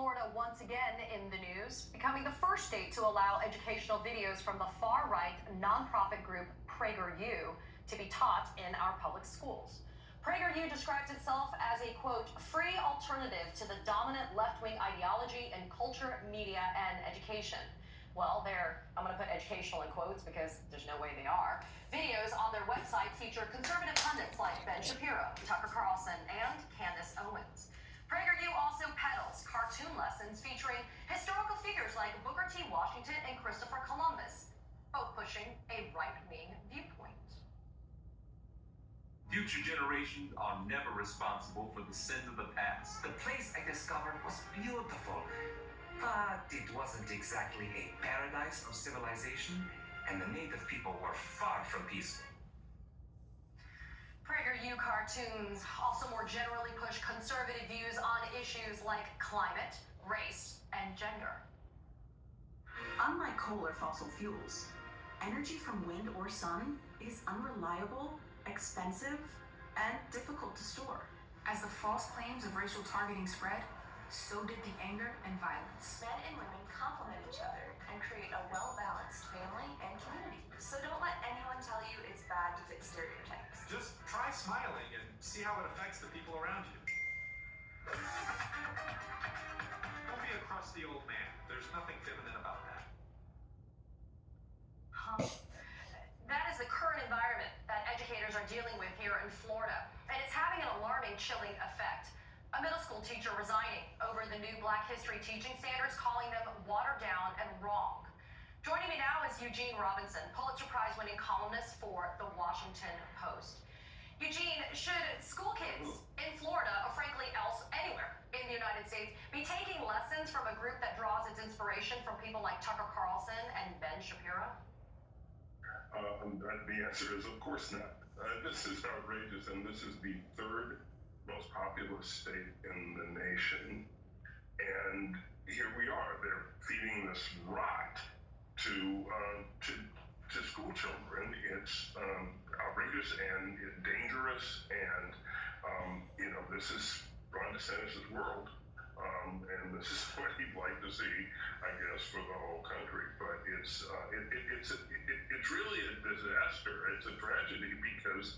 Florida once again in the news, becoming the first state to allow educational videos from the far-right nonprofit group PragerU to be taught in our public schools. PragerU describes itself as a, quote, free alternative to the dominant left-wing ideology in culture, media, and education. Well, I'm going to put educational in quotes because there's no way they are. Videos on their website feature conservative pundits like Ben Shapiro, Tucker Carlson, and Candace Owens. PragerU also peddles cartoon lessons featuring historical figures like Booker T. Washington and Christopher Columbus, both pushing a right-wing viewpoint. Future generations are never responsible for the sins of the past. The place I discovered was beautiful, but it wasn't exactly a paradise of civilization, and the native people were far from peaceful. PragerU cartoons also more generally push conservative views on issues like climate, race, and gender. Unlike coal or fossil fuels, energy from wind or sun is unreliable, expensive, and difficult to store. As the false claims of racial targeting spread, so did the anger and violence. Men and women complement each other and create a well-balanced family and community. So don't let anyone tell you it's bad to fit stereotypes. Just try smiling and see how it affects the people around you. Don't be a crusty old man. There's nothing feminine about that. That is the current environment that educators are dealing with here in Florida, and it's having an alarming, chilling effect. A middle school teacher resigning over the new Black History teaching standards, calling them watered down and wrong. Joining me now is Eugene Robinson, Pulitzer Prize-winning columnist for The Washington Post. Eugene, should school kids in Florida, or frankly anywhere in the United States, be taking lessons from a group that draws its inspiration from people like Tucker Carlson and Ben Shapiro? The answer is, of course not. This is outrageous, and this is the third most populous state in the nation. And here we are, they're feeding this rot to school children. It's outrageous and dangerous, and this is Ron DeSantis' world. And this is what he'd like to see, I guess, for the whole country. But it's really a disaster. It's a tragedy because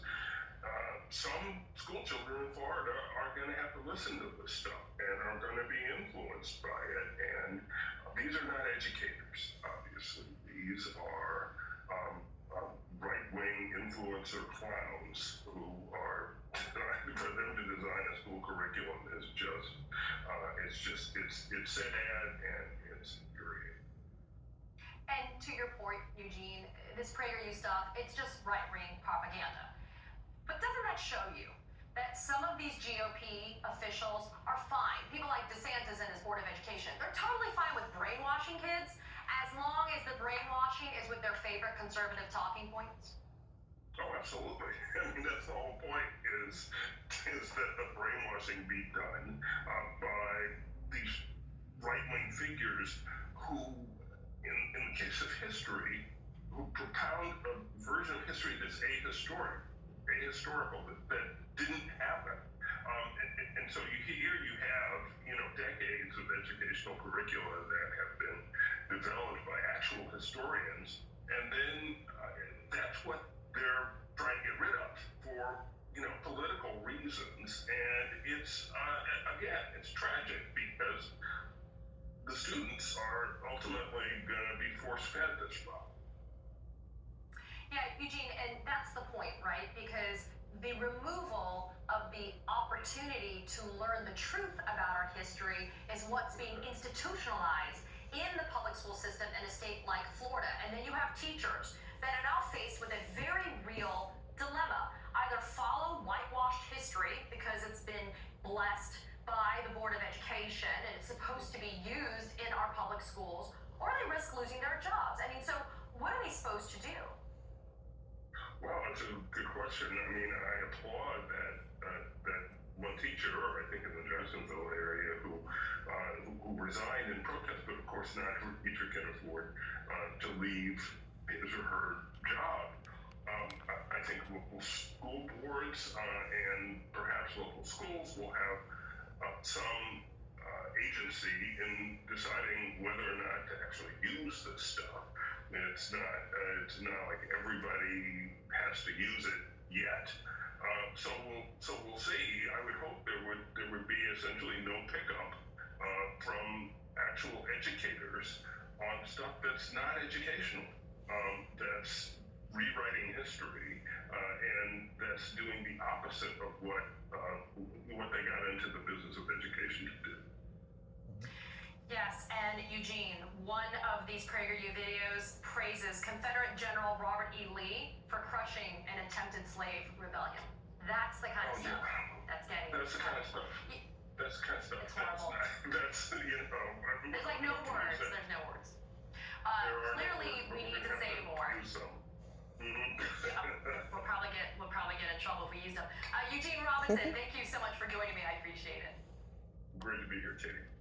some school children in Florida are going to have to listen to this stuff and are going to be influenced by it. And these are not educators, obviously. These are right-wing influencer clowns who are, for them to design a school curriculum is just, it's sad and it's infuriating. And to your point, Eugene, this PragerU stuff, it's just right-wing propaganda. But doesn't that show you that some of these GOP officials are fine? People like DeSantis and his Board of Education, they're totally fine with brainwashing kids as long as the brainwashing is with their favorite conservative talking points? Oh, absolutely. I mean, that's the whole point, is that the brainwashing be done by these right-wing figures who, in the case of history, who propound a version of history that's ahistorical, that didn't happen. And so here you have, decades of educational curricula that have been developed by actual historians, and then that's what they're trying to get rid of for, political reasons. And it's, again, it's tragic because the students are ultimately going to be force-fed this problem. Yeah, Eugene, and that's the point, right? Because the removal of the opportunity to learn the truth about our history is what's being institutionalized in the public school system in a state like Florida. And then you have teachers that are now faced with a very real dilemma. Either follow whitewashed history because it's been blessed by the Board of Education and it's supposed to be used in our public schools, or they risk losing their jobs. I mean, so what are they supposed to do? Well, that's a good question. I mean, I applaud that one teacher, I think in the Jacksonville area, who resigned in protest, but of course not every teacher can afford to leave his or her job. I think local school boards and perhaps local schools will have some agency in deciding whether or not to actually use this stuff. I mean, it's not like everybody has to use it yet. So we'll see. I would hope there would be essentially no pickup from actual educators on stuff that's not educational, that's rewriting history, and that's doing the opposite of what they got into the business of education to do. Yes, and Eugene, one of these PragerU videos praises Confederate General Robert E. Lee for crushing an attempted slave rebellion. That's the kind of stuff that's getting. That's the kind of stuff. That's the kind of stuff. It's horrible. That's There's like no words. There's no words. Clearly, we need to say more. Yeah, we'll probably get in trouble if we use them. Eugene Robinson, thank you so much for joining me. I appreciate it. Great to be here, Katie.